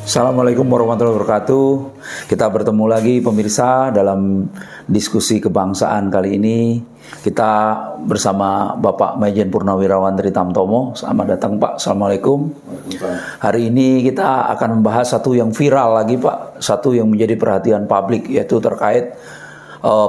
Assalamualaikum warahmatullahi wabarakatuh. Kita bertemu lagi pemirsa dalam diskusi kebangsaan kali ini. Kita bersama Bapak Majen Purnawirawan Tri Tamtomo. Selamat datang Pak. Assalamualaikum. Hari ini kita akan membahas satu yang viral lagi Pak. Satu yang menjadi perhatian publik, yaitu terkait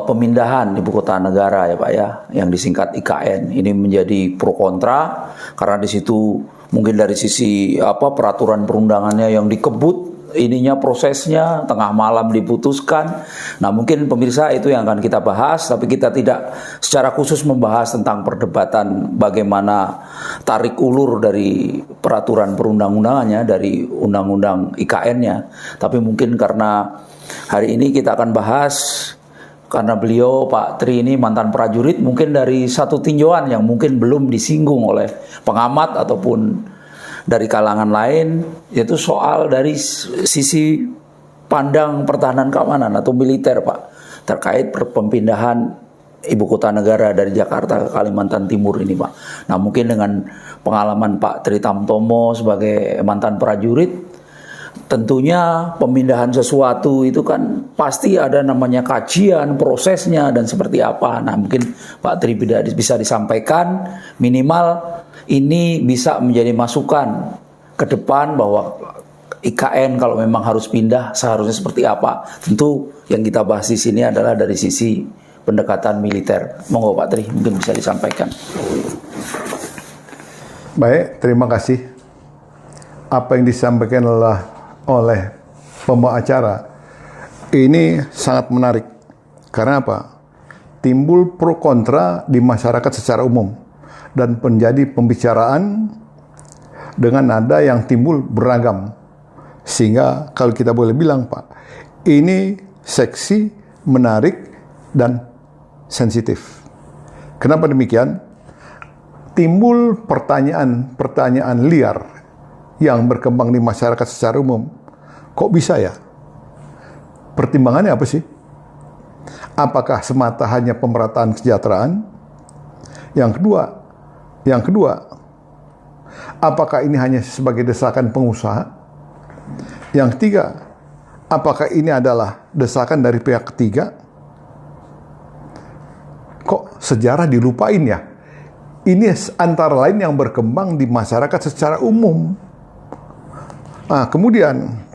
pemindahan ibu kota negara ya Pak ya, yang disingkat IKN. Ini menjadi pro kontra karena di situ mungkin dari sisi peraturan perundangannya yang dikebut, ininya prosesnya tengah malam diputuskan. Nah, mungkin pemirsa itu yang akan kita bahas, tapi kita tidak secara khusus membahas tentang perdebatan bagaimana tarik ulur dari peraturan perundang-undangannya, dari undang-undang IKN-nya. Tapi mungkin karena hari ini kita akan bahas, karena beliau Pak Tri ini mantan prajurit, mungkin dari satu tinjauan yang mungkin belum disinggung oleh pengamat ataupun dari kalangan lain, yaitu soal dari sisi pandang pertahanan keamanan atau militer Pak, terkait pemindahan ibu kota negara dari Jakarta ke Kalimantan Timur ini Pak. Nah, mungkin dengan pengalaman Pak Tri Tamtomo sebagai mantan prajurit, tentunya pemindahan sesuatu itu kan pasti ada namanya kajian, prosesnya dan seperti apa. Nah, mungkin Pak Tri bisa disampaikan minimal ini bisa menjadi masukan ke depan bahwa IKN kalau memang harus pindah seharusnya seperti apa. Tentu yang kita bahas di sini adalah dari sisi pendekatan militer. Monggo Pak Tri mungkin bisa disampaikan. Baik, terima kasih. Apa yang disampaikan oleh pembawa acara ini sangat menarik. Karena apa? Timbul pro kontra di masyarakat secara umum dan menjadi pembicaraan dengan nada yang timbul beragam. Sehingga kalau kita boleh bilang Pak, ini seksi, menarik, dan sensitif. Kenapa demikian? Timbul pertanyaan liar yang berkembang di masyarakat secara umum. Kok bisa ya? Pertimbangannya apa sih? Apakah semata hanya pemerataan kesejahteraan? Yang kedua, apakah ini hanya sebagai desakan pengusaha? Yang ketiga, apakah ini adalah desakan dari pihak ketiga? Kok sejarah dilupain ya? Ini antara lain yang berkembang di masyarakat secara umum. Nah, kemudian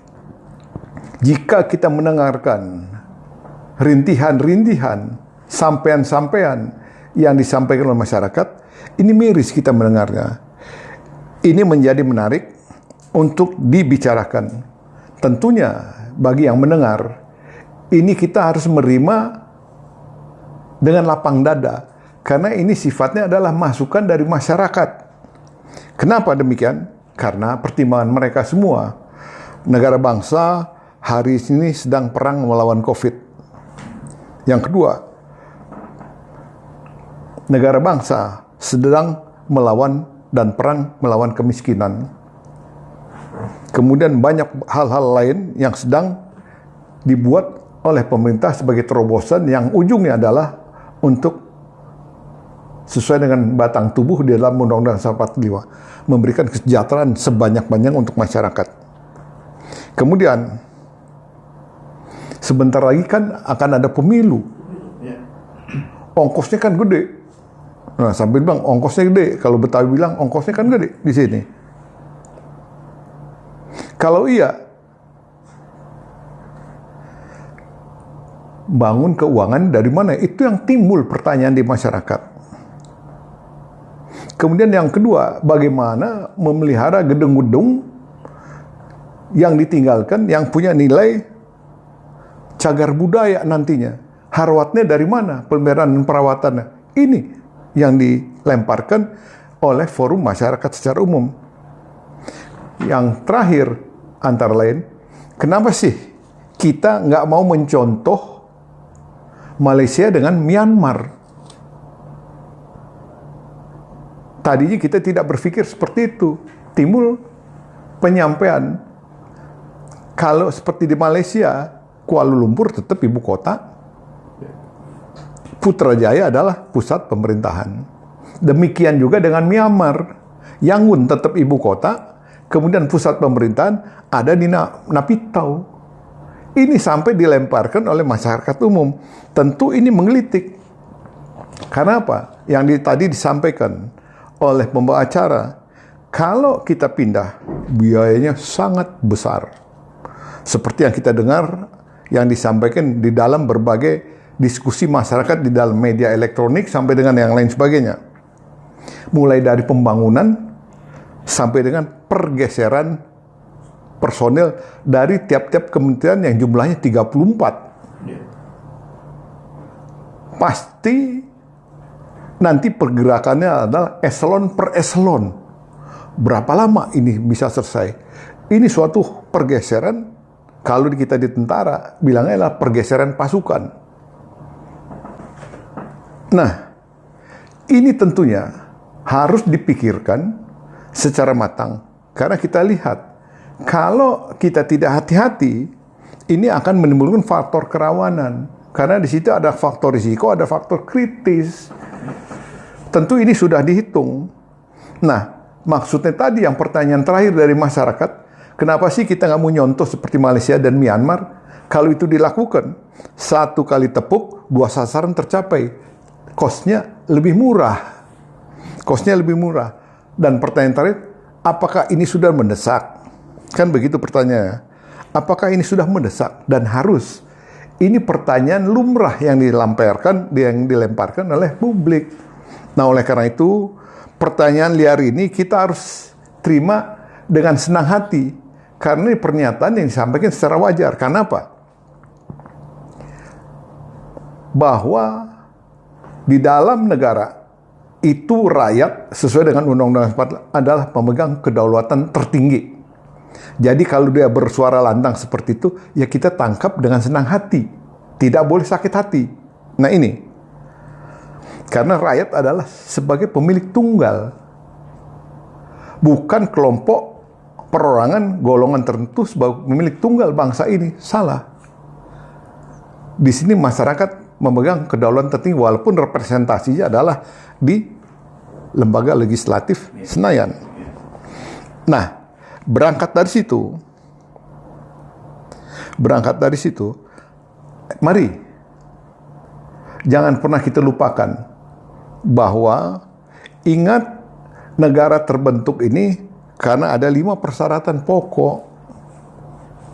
jika kita mendengarkan rintihan-rintihan, sampaian-sampaian yang disampaikan oleh masyarakat, ini miris kita mendengarnya. Ini menjadi menarik untuk dibicarakan. Tentunya bagi yang mendengar, ini kita harus menerima dengan lapang dada, karena ini sifatnya adalah masukan dari masyarakat. Kenapa demikian? Karena pertimbangan mereka semua, negara bangsa hari ini sedang perang melawan COVID. Yang kedua, negara bangsa sedang melawan dan perang melawan kemiskinan. Kemudian banyak hal-hal lain yang sedang dibuat oleh pemerintah sebagai terobosan yang ujungnya adalah untuk sesuai dengan batang tubuh di dalam Undang-Undang 45, memberikan kesejahteraan sebanyak-banyak untuk masyarakat. Kemudian sebentar lagi kan akan ada pemilu. Ongkosnya kan gede. Nah, sambil bilang ongkosnya gede, kalau Betawi bilang ongkosnya kan gede di sini. Kalau iya, bangun keuangan dari mana? Itu yang timbul pertanyaan di masyarakat. Kemudian yang kedua, bagaimana memelihara gedung-gedung yang ditinggalkan, yang punya nilai cagar budaya nantinya. Harwatnya dari mana? Pemeliharaan dan perawatannya. Ini yang dilemparkan oleh forum masyarakat secara umum. Yang terakhir, antara lain, kenapa sih kita nggak mau mencontoh Malaysia dengan Myanmar? Tadinya kita tidak berpikir seperti itu. Timbul penyampaian, kalau seperti di Malaysia, Kuala Lumpur tetap ibu kota, Putrajaya adalah pusat pemerintahan. Demikian juga dengan Myanmar, Yangon tetap ibu kota, kemudian pusat pemerintahan ada di Napitau. Ini sampai dilemparkan oleh masyarakat umum. Tentu ini menggelitik. Karena apa? Yang tadi disampaikan oleh pembawa acara, kalau kita pindah, biayanya sangat besar. Seperti yang kita dengar, yang disampaikan di dalam berbagai diskusi masyarakat di dalam media elektronik sampai dengan yang lain sebagainya. Mulai dari pembangunan sampai dengan pergeseran personel dari tiap-tiap kementerian yang jumlahnya 34. Pasti nanti pergerakannya adalah eselon per eselon. Berapa lama ini bisa selesai? Ini suatu pergeseran, kalau kita di tentara, bilangnya adalah pergeseran pasukan. Nah, ini tentunya harus dipikirkan secara matang. Karena kita lihat, kalau kita tidak hati-hati, ini akan menimbulkan faktor kerawanan. Karena di situ ada faktor risiko, ada faktor kritis. Tentu ini sudah dihitung. Nah, maksudnya tadi yang pertanyaan terakhir dari masyarakat, kenapa sih kita nggak mau nyontoh seperti Malaysia dan Myanmar? Kalau itu dilakukan, 1 kali tepuk, 2 sasaran tercapai. Kosnya lebih murah. Dan pertanyaan terakhir, apakah ini sudah mendesak? Kan begitu pertanyaannya. Apakah ini sudah mendesak dan harus? Ini pertanyaan lumrah yang dilemparkan oleh publik. Nah, oleh karena itu, pertanyaan liar ini kita harus terima dengan senang hati. Karena ini pernyataan yang disampaikan secara wajar. Karena apa? Bahwa di dalam negara itu rakyat sesuai dengan Undang-Undang 45 adalah pemegang kedaulatan tertinggi. Jadi kalau dia bersuara lantang seperti itu, ya kita tangkap dengan senang hati. Tidak boleh sakit hati. Nah ini, karena rakyat adalah sebagai pemilik tunggal. Bukan kelompok perorangan golongan tertentu sebagai pemilik tunggal bangsa ini. Salah. Di sini masyarakat memegang kedaulatan tertinggi walaupun representasinya adalah di lembaga legislatif Senayan. Nah, berangkat dari situ, mari jangan pernah kita lupakan bahwa ingat negara terbentuk ini karena ada 5 persyaratan pokok.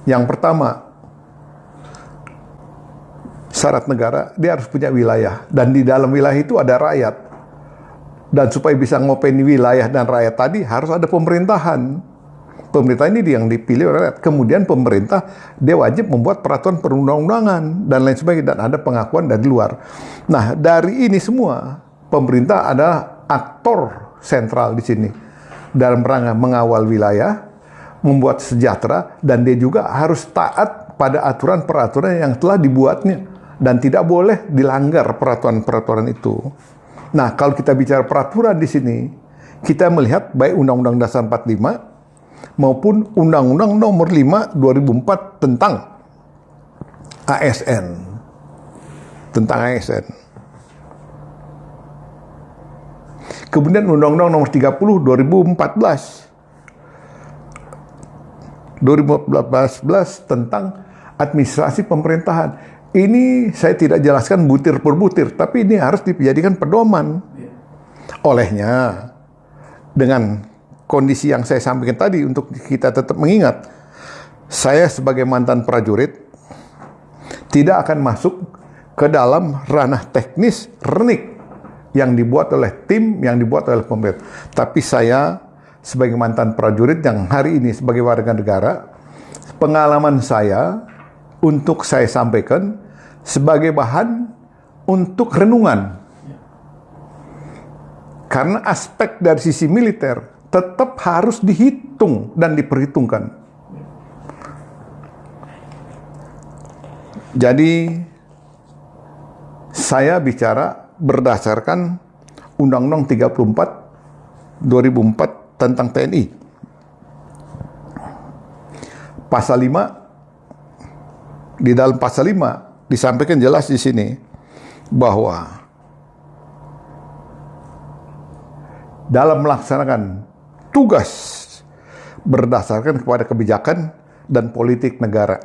Yang pertama, syarat negara, dia harus punya wilayah. Dan di dalam wilayah itu ada rakyat. Dan supaya bisa ngopeni wilayah dan rakyat tadi, harus ada pemerintahan. Pemerintah ini yang dipilih oleh rakyat. Kemudian pemerintah, dia wajib membuat peraturan perundang-undangan dan lain sebagainya. Dan ada pengakuan dari luar. Nah, dari ini semua, pemerintah adalah aktor sentral di sini. Dalam rangka mengawal wilayah, membuat sejahtera, dan dia juga harus taat pada aturan-peraturan yang telah dibuatnya. Dan tidak boleh dilanggar peraturan-peraturan itu. Nah, kalau kita bicara peraturan di sini, kita melihat baik Undang-Undang Dasar 45 maupun Undang-Undang Nomor 5 2004 tentang ASN. Kemudian Undang-Undang Nomor 30 2014 tentang administrasi pemerintahan. Ini saya tidak jelaskan butir per butir, tapi ini harus dijadikan pedoman. Olehnya, dengan kondisi yang saya sampaikan tadi untuk kita tetap mengingat, saya sebagai mantan prajurit tidak akan masuk ke dalam ranah teknis renik yang dibuat oleh tim, yang dibuat oleh pemerintah. Tapi saya sebagai mantan prajurit yang hari ini sebagai warga negara, pengalaman saya untuk saya sampaikan sebagai bahan untuk renungan. Karena aspek dari sisi militer tetap harus dihitung dan diperhitungkan. Jadi saya bicara berdasarkan Undang-Undang 34 2004 tentang TNI. Pasal 5, di dalam pasal 5 disampaikan jelas di sini bahwa dalam melaksanakan tugas berdasarkan kepada kebijakan dan politik negara.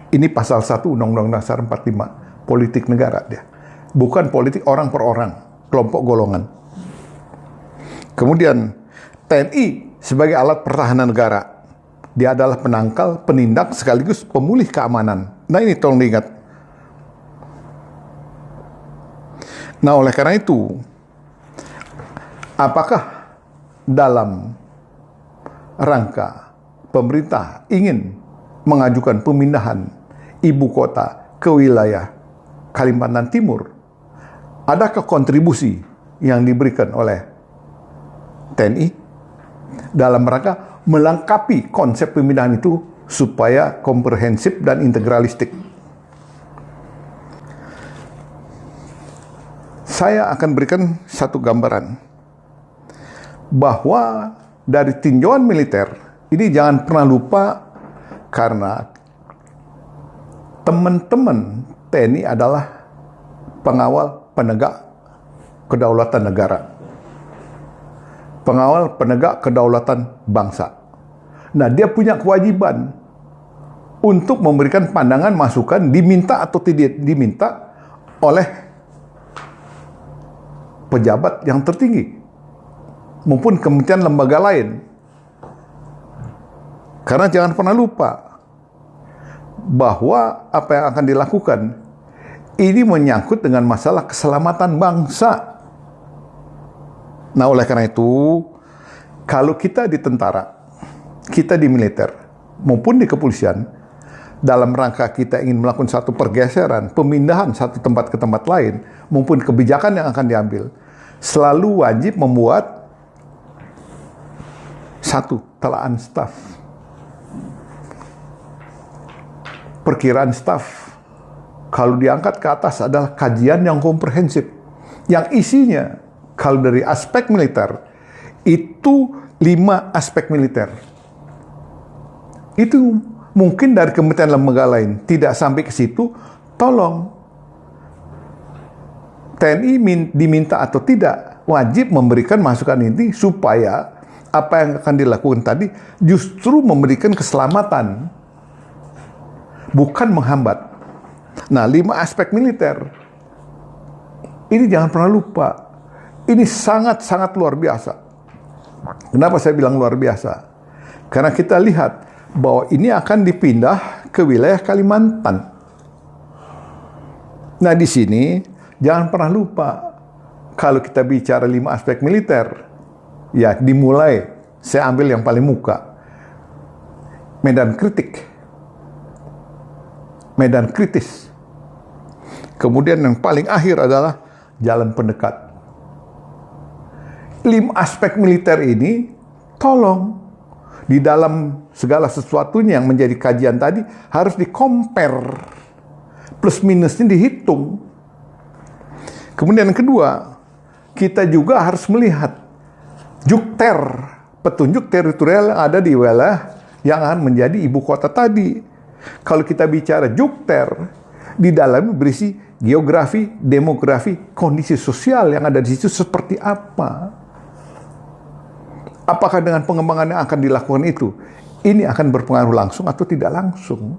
Ini pasal 1 Undang-Undang Dasar 45, politik negara dia. Bukan politik orang per orang, kelompok golongan. Kemudian TNI sebagai alat pertahanan negara. Dia adalah penangkal, penindak, sekaligus pemulih keamanan. Nah ini tolong diingat. Nah oleh karena itu, apakah dalam rangka pemerintah ingin mengajukan pemindahan ibu kota ke wilayah Kalimantan Timur, adakah kontribusi yang diberikan oleh TNI dalam rangka melengkapi konsep pemindahan itu supaya komprehensif dan integralistik? Saya akan berikan satu gambaran bahwa dari tinjauan militer ini jangan pernah lupa, karena teman-teman TNI adalah pengawal penegak kedaulatan negara, pengawal penegak kedaulatan bangsa. Nah, dia punya kewajiban untuk memberikan pandangan, masukan, diminta atau tidak diminta oleh pejabat yang tertinggi maupun kementerian lembaga lain. Karena jangan pernah lupa bahwa apa yang akan dilakukan ini menyangkut dengan masalah keselamatan bangsa. Nah, oleh karena itu, kalau kita di tentara, kita di militer, maupun di kepolisian, dalam rangka kita ingin melakukan satu pergeseran, pemindahan satu tempat ke tempat lain, maupun kebijakan yang akan diambil, selalu wajib membuat satu telaan staf, perkiraan staf. Kalau diangkat ke atas adalah kajian yang komprehensif, yang isinya kalau dari aspek militer itu 5 aspek militer. Itu mungkin dari kementerian lembaga lain tidak sampai ke situ. Tolong TNI diminta atau tidak wajib memberikan masukan ini supaya apa yang akan dilakukan tadi justru memberikan keselamatan, bukan menghambat. Nah, 5 aspek militer ini jangan pernah lupa. Ini sangat-sangat luar biasa. Kenapa saya bilang luar biasa? Karena kita lihat bahwa ini akan dipindah ke wilayah Kalimantan. Nah, di sini jangan pernah lupa, kalau kita bicara 5 aspek militer, ya dimulai, saya ambil yang paling muka, medan kritik, medan kritis. Kemudian yang paling akhir adalah jalan pendekat. 5 aspek militer ini, tolong, di dalam segala sesuatunya yang menjadi kajian tadi, harus di-compare. Plus minusnya dihitung. Kemudian yang kedua, kita juga harus melihat jukter, petunjuk teritorial yang ada di wilayah yang akan menjadi ibu kota tadi. Kalau kita bicara jukter, di dalamnya berisi geografi, demografi, kondisi sosial yang ada di situ seperti apa. Apakah dengan pengembangan yang akan dilakukan itu, ini akan berpengaruh langsung atau tidak langsung.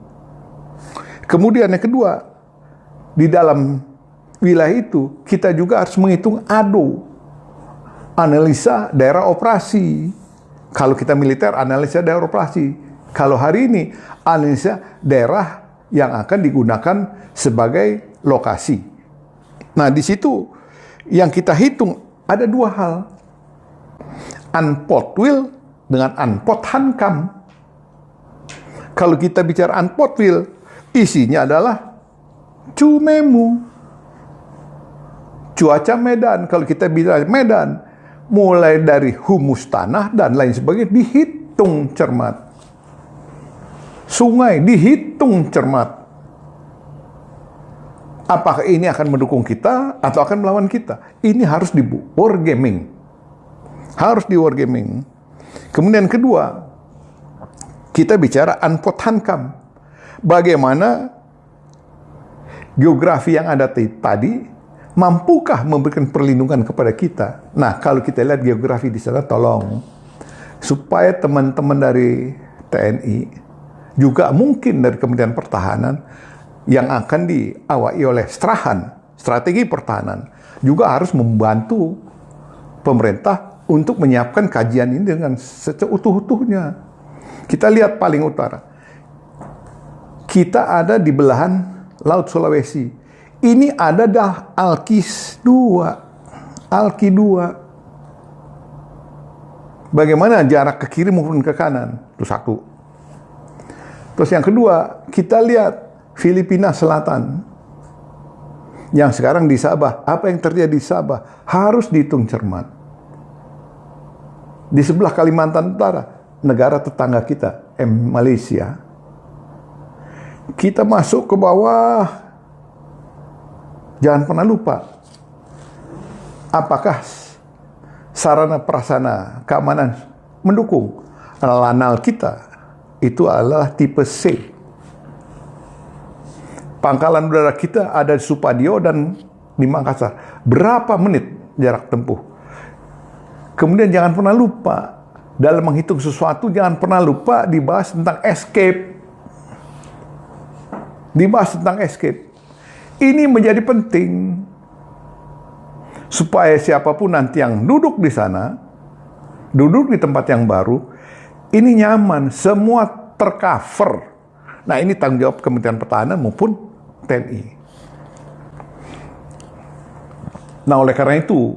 Kemudian yang kedua, di dalam wilayah itu, kita juga harus menghitung ADO, analisa daerah operasi. Kalau kita militer, analisa daerah operasi. Kalau hari ini, analisa daerah yang akan digunakan sebagai lokasi. Nah, di situ yang kita hitung ada 2 hal. Unpotwil dengan unpothankam. Kalau kita bicara unpotwil, isinya adalah cumemu, cuaca medan. Kalau kita bicara medan, mulai dari humus tanah dan lain sebagainya dihitung cermat. Sungai dihitung cermat. Apakah ini akan mendukung kita atau akan melawan kita? Ini harus di wargaming. Harus di wargaming. Kemudian kedua, kita bicara unpothankam. Bagaimana geografi yang ada tadi mampukah memberikan perlindungan kepada kita? Nah, kalau kita lihat geografi di sana, tolong. supaya teman-teman dari TNI, juga mungkin dari Kementerian Pertahanan yang akan diawaki oleh Strahan, strategi pertahanan, juga harus membantu pemerintah untuk menyiapkan kajian ini dengan seutuh-utuhnya. Kita lihat paling utara, kita ada di belahan Laut Sulawesi. Ini ada dah Alki 2. Bagaimana jarak ke kiri maupun ke kanan? Itu satu. Terus yang kedua, kita lihat Filipina Selatan. Yang sekarang di Sabah. Apa yang terjadi di Sabah? Harus dihitung cermat. Di sebelah Kalimantan Utara, negara tetangga kita, Malaysia. Kita masuk ke bawah. Jangan pernah lupa. Apakah sarana prasarana keamanan mendukung? Lanal kita itu adalah tipe C. Pangkalan udara kita ada di Supadio dan di Makassar. Berapa menit jarak tempuh? Kemudian jangan pernah lupa, dalam menghitung sesuatu jangan pernah lupa dibahas tentang escape. Ini menjadi penting supaya siapapun nanti yang duduk di sana, duduk di tempat yang baru, ini nyaman, semua tercover. Nah, ini tanggung jawab Kementerian Pertahanan maupun TNI. Nah, oleh karena itu,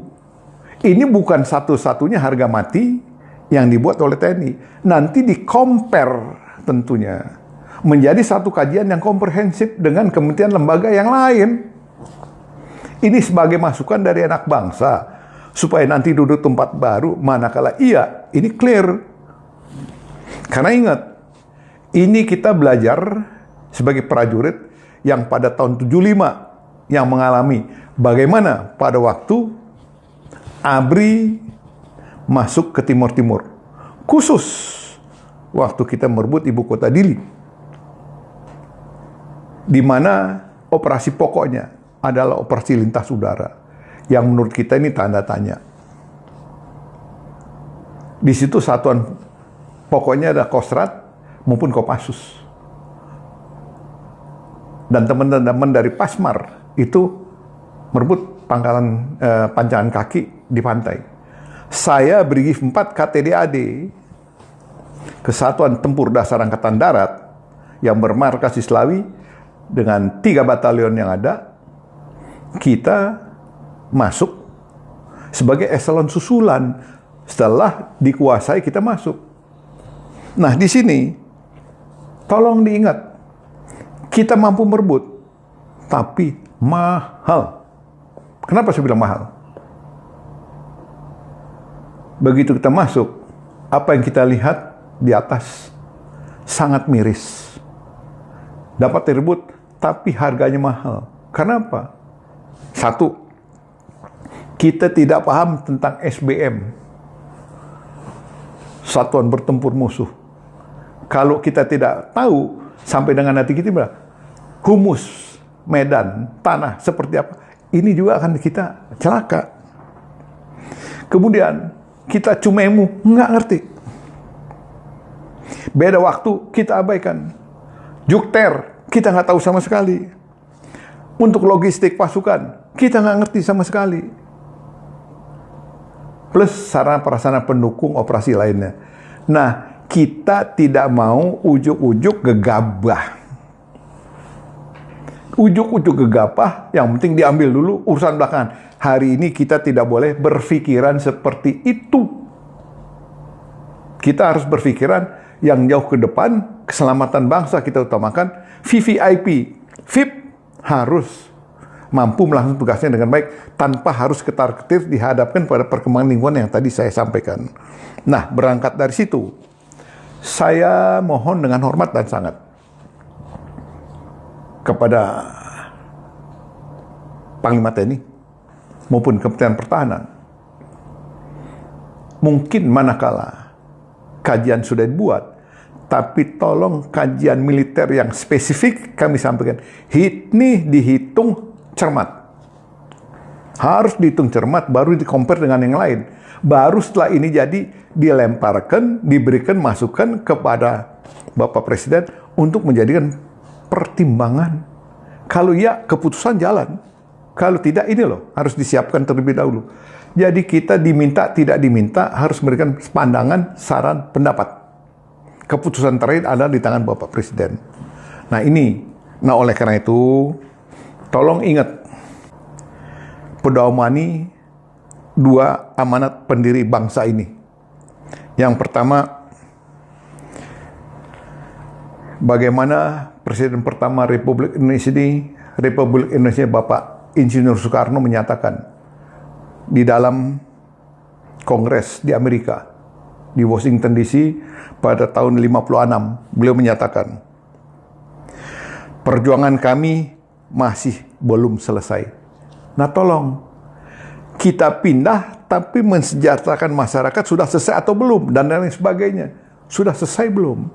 ini bukan satu-satunya harga mati yang dibuat oleh TNI. Nanti di-compare tentunya menjadi satu kajian yang komprehensif dengan kementerian lembaga yang lain. Ini sebagai masukan dari anak bangsa, supaya nanti duduk tempat baru, manakala iya, ini clear. Karena ingat, ini kita belajar sebagai prajurit yang pada tahun 75 yang mengalami bagaimana pada waktu ABRI masuk ke Timur-Timur. Khusus waktu kita merebut ibu kota Dili. Di mana operasi pokoknya adalah operasi lintas udara. Yang menurut kita ini tanda tanya. Di situ satuan pokoknya ada Kostrad maupun Kopassus. Dan teman-teman dari Pasmar itu merebut pangkalan panjangan kaki di pantai. Saya Brigif 4 KTDAD, Kesatuan Tempur Dasar Angkatan Darat, yang bermarkas di Slawi dengan 3 batalion yang ada, kita masuk sebagai eselon susulan. Setelah dikuasai kita masuk. Nah, di sini tolong diingat, kita mampu merebut, tapi mahal. Kenapa saya bilang mahal? Begitu kita masuk, apa yang kita lihat di atas sangat miris. Dapat direbut, tapi harganya mahal. Kenapa? Satu, kita tidak paham tentang SBM, Satuan Bertempur Musuh. Kalau kita tidak tahu, sampai dengan nanti kita bilang, humus, medan, tanah, seperti apa, ini juga akan kita celaka. Kemudian, kita cumemu, nggak ngerti. Beda waktu, kita abaikan. Jukter, kita nggak tahu sama sekali. Untuk logistik pasukan, kita nggak ngerti sama sekali. Plus sarana prasarana pendukung operasi lainnya. Nah, kita tidak mau ujuk-ujuk gegabah. Ujuk-ujuk gegabah, yang penting diambil dulu, urusan belakangan. Hari ini kita tidak boleh berpikiran seperti itu. Kita harus berpikiran yang jauh ke depan, keselamatan bangsa kita utamakan. VVIP, VIP harus mampu melaksanakan tugasnya dengan baik, tanpa harus ketar-ketir dihadapkan pada perkembangan lingkungan yang tadi saya sampaikan. Nah, berangkat dari situ, saya mohon dengan hormat dan sangat kepada Panglima TNI maupun Kementerian Pertahanan, mungkin manakala kajian sudah dibuat, tapi tolong kajian militer yang spesifik kami sampaikan, ini dihitung cermat. Harus dihitung cermat, baru di-compare dengan yang lain. Baru setelah ini jadi dilemparkan, diberikan masukan kepada Bapak Presiden untuk menjadikan pertimbangan. Kalau ya, keputusan jalan. Kalau tidak, ini loh, harus disiapkan terlebih dahulu. Jadi kita diminta, tidak diminta, harus memberikan pandangan, saran, pendapat. Keputusan terakhir adalah di tangan Bapak Presiden. Nah ini, oleh karena itu, tolong ingat, pedomani dua amanat pendiri bangsa ini. Yang pertama, bagaimana Presiden pertama Republik Indonesia Bapak Insinyur Soekarno menyatakan di dalam Kongres di Amerika, di Washington DC pada tahun 56, beliau menyatakan, perjuangan kami masih belum selesai. Nah tolong, kita pindah tapi mensejahterakan masyarakat sudah selesai atau belum, dan lain sebagainya. Sudah selesai belum?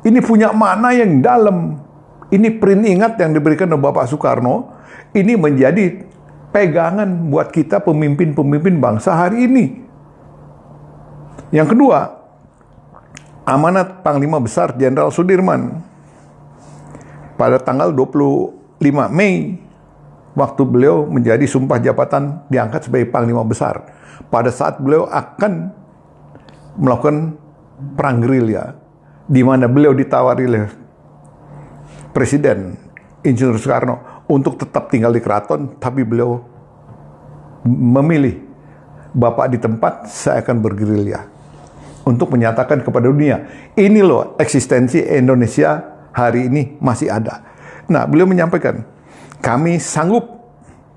Ini punya makna yang dalam. Ini peringat yang diberikan oleh Bapak Soekarno. Ini menjadi pegangan buat kita pemimpin-pemimpin bangsa hari ini. Yang kedua, amanat Panglima Besar Jenderal Sudirman pada tanggal 25 Mei waktu beliau menjadi sumpah jabatan diangkat sebagai Panglima Besar. Pada saat beliau akan melakukan perang gerilya, di mana beliau ditawari oleh Presiden Insinyur Soekarno untuk tetap tinggal di keraton, tapi beliau memilih, Bapak di tempat, saya akan bergerilya. Untuk menyatakan kepada dunia, ini loh eksistensi Indonesia hari ini masih ada. Nah, beliau menyampaikan, kami sanggup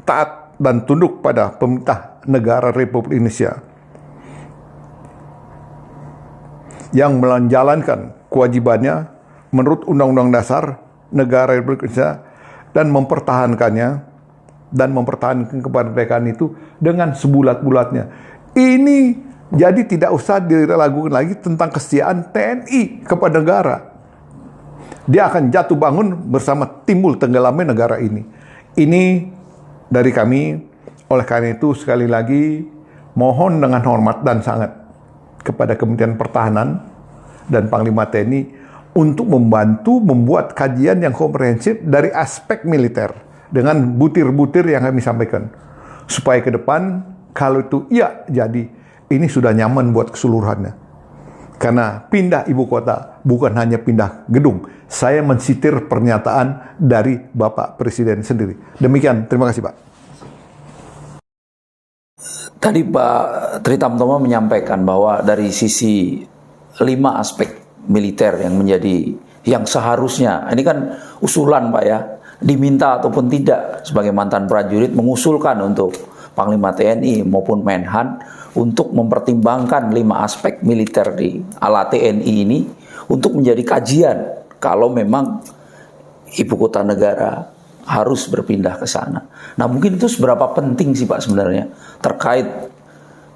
taat dan tunduk pada pemerintah negara Republik Indonesia yang menjalankan kewajibannya menurut Undang-Undang Dasar Negara Republik Indonesia dan mempertahankan kemerdekaan itu dengan sebulat-bulatnya. Ini jadi tidak usah diragukan lagi tentang kesetiaan TNI kepada negara. Dia akan jatuh bangun bersama timbul tenggelamnya negara ini. Ini dari kami. Oleh karena itu sekali lagi mohon dengan hormat dan sangat kepada Kementerian Pertahanan dan Panglima TNI untuk membantu membuat kajian yang komprehensif dari aspek militer dengan butir-butir yang kami sampaikan, supaya ke depan kalau itu iya jadi ini sudah nyaman buat keseluruhannya. Karena pindah ibu kota bukan hanya pindah gedung. Saya mensitir pernyataan dari Bapak Presiden sendiri. Demikian, terima kasih Pak. Tadi Pak Tri Tamtomo menyampaikan bahwa dari sisi 5 aspek militer yang menjadi yang seharusnya, ini kan usulan Pak ya, diminta ataupun tidak sebagai mantan prajurit mengusulkan untuk Panglima TNI maupun Menhan untuk mempertimbangkan 5 aspek militer di ala TNI ini untuk menjadi kajian kalau memang ibu kota negara harus berpindah ke sana. Nah mungkin itu seberapa penting sih Pak sebenarnya terkait,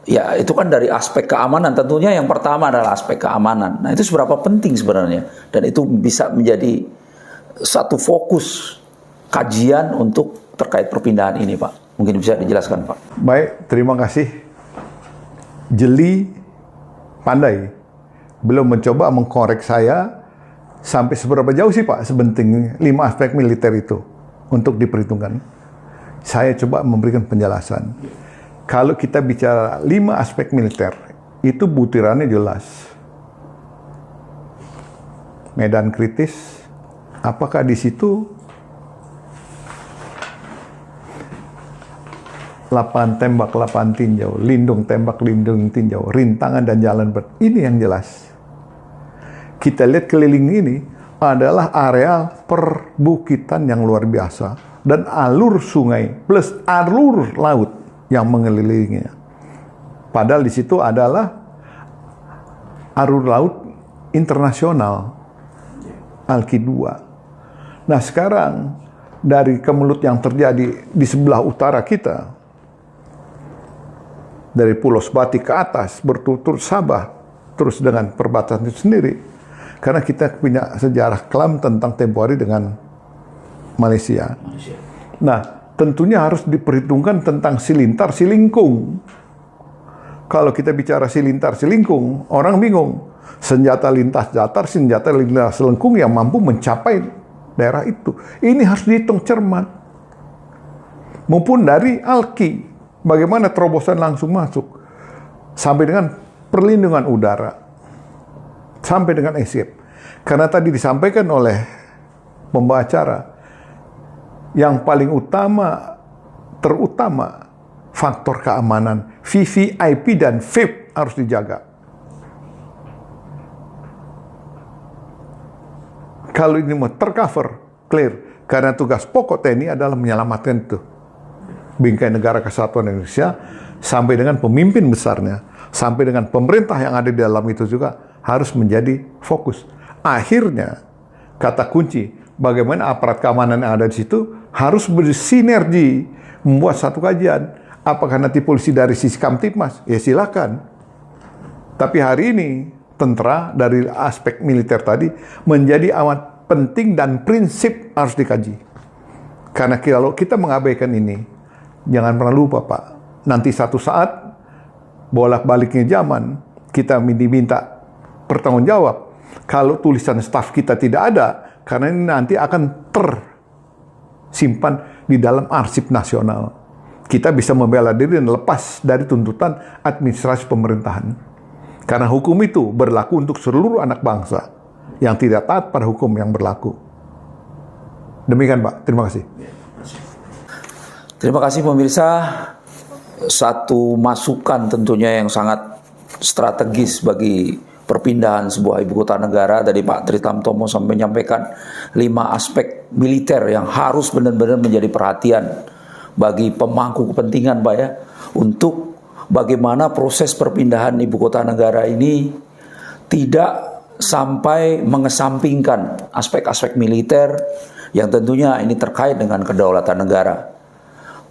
ya itu kan dari aspek keamanan, tentunya yang pertama adalah aspek keamanan. Nah itu seberapa penting sebenarnya, dan itu bisa menjadi satu fokus kajian untuk terkait perpindahan ini Pak. Mungkin bisa dijelaskan Pak. Baik, terima kasih. Jeli, pandai. Belum mencoba mengkorek saya sampai seberapa jauh sih Pak sebenting 5 aspek militer itu untuk diperhitungkan. Saya coba memberikan penjelasan. Kalau kita bicara 5 aspek militer, itu butirannya jelas. Medan kritis, apakah di situ lapangan tembak, lapangan tinjau, lindung tembak, lindung tinjau, rintangan dan jalan ini yang jelas. Kita lihat keliling ini adalah area perbukitan yang luar biasa dan alur sungai plus alur laut yang mengelilinginya. Padahal di situ adalah alur laut internasional Alki 2. Nah sekarang dari kemelut yang terjadi di sebelah utara kita, dari Pulau Sebati ke atas, berturut-turut Sabah, terus dengan perbatasan itu sendiri. Karena kita punya sejarah kelam tentang tempo hari dengan Malaysia. Nah, tentunya harus diperhitungkan tentang silintar silingkung. Kalau kita bicara silintar silingkung, orang bingung. Senjata lintas datar, senjata lintas selengkung yang mampu mencapai daerah itu. Ini harus dihitung cermat. Maupun dari Alki, bagaimana terobosan langsung masuk. Sampai dengan perlindungan udara. Sampai dengan ESIP. Karena tadi disampaikan oleh pembawa acara, yang paling terutama, faktor keamanan, VVIP dan VIP harus dijaga. Kalau ini mau tercover, clear. Karena tugas pokok TNI adalah menyelamatkan itu. Bingkai Negara Kesatuan Indonesia, sampai dengan pemimpin besarnya, sampai dengan pemerintah yang ada di dalam itu juga harus menjadi fokus. Akhirnya, kata kunci, bagaimana aparat keamanan yang ada di situ harus bersinergi, membuat satu kajian. Apakah nanti polisi dari sisi Kamtipmas? Ya silakan. Tapi hari ini, tentara dari aspek militer tadi menjadi amat penting dan prinsip harus dikaji. Karena kalau kita mengabaikan ini, jangan pernah lupa Pak, nanti satu saat bolak-baliknya zaman, kita diminta bertanggung jawab. Kalau tulisan staf kita tidak ada, karena ini nanti akan tersimpan di dalam arsip nasional. Kita bisa membela diri dan lepas dari tuntutan administrasi pemerintahan. Karena hukum itu berlaku untuk seluruh anak bangsa yang tidak taat pada hukum yang berlaku. Demikian Pak, terima kasih. Terima kasih pemirsa. Satu masukan tentunya yang sangat strategis bagi perpindahan sebuah ibu kota negara. Tadi Pak Tri Tamtomo sampai menyampaikan 5 aspek militer yang harus benar-benar menjadi perhatian bagi pemangku kepentingan Pak ya, untuk bagaimana proses perpindahan ibu kota negara ini tidak sampai mengesampingkan aspek-aspek militer yang tentunya ini terkait dengan kedaulatan negara.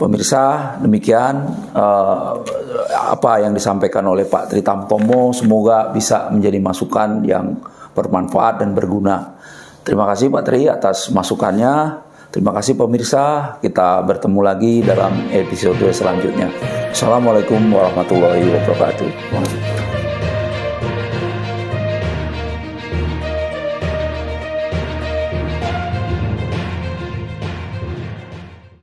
Pemirsa, demikian apa yang disampaikan oleh Pak Tri Tamtomo, semoga bisa menjadi masukan yang bermanfaat dan berguna. Terima kasih Pak Tri atas masukannya. Terima kasih pemirsa, kita bertemu lagi dalam episode selanjutnya. Assalamualaikum warahmatullahi wabarakatuh.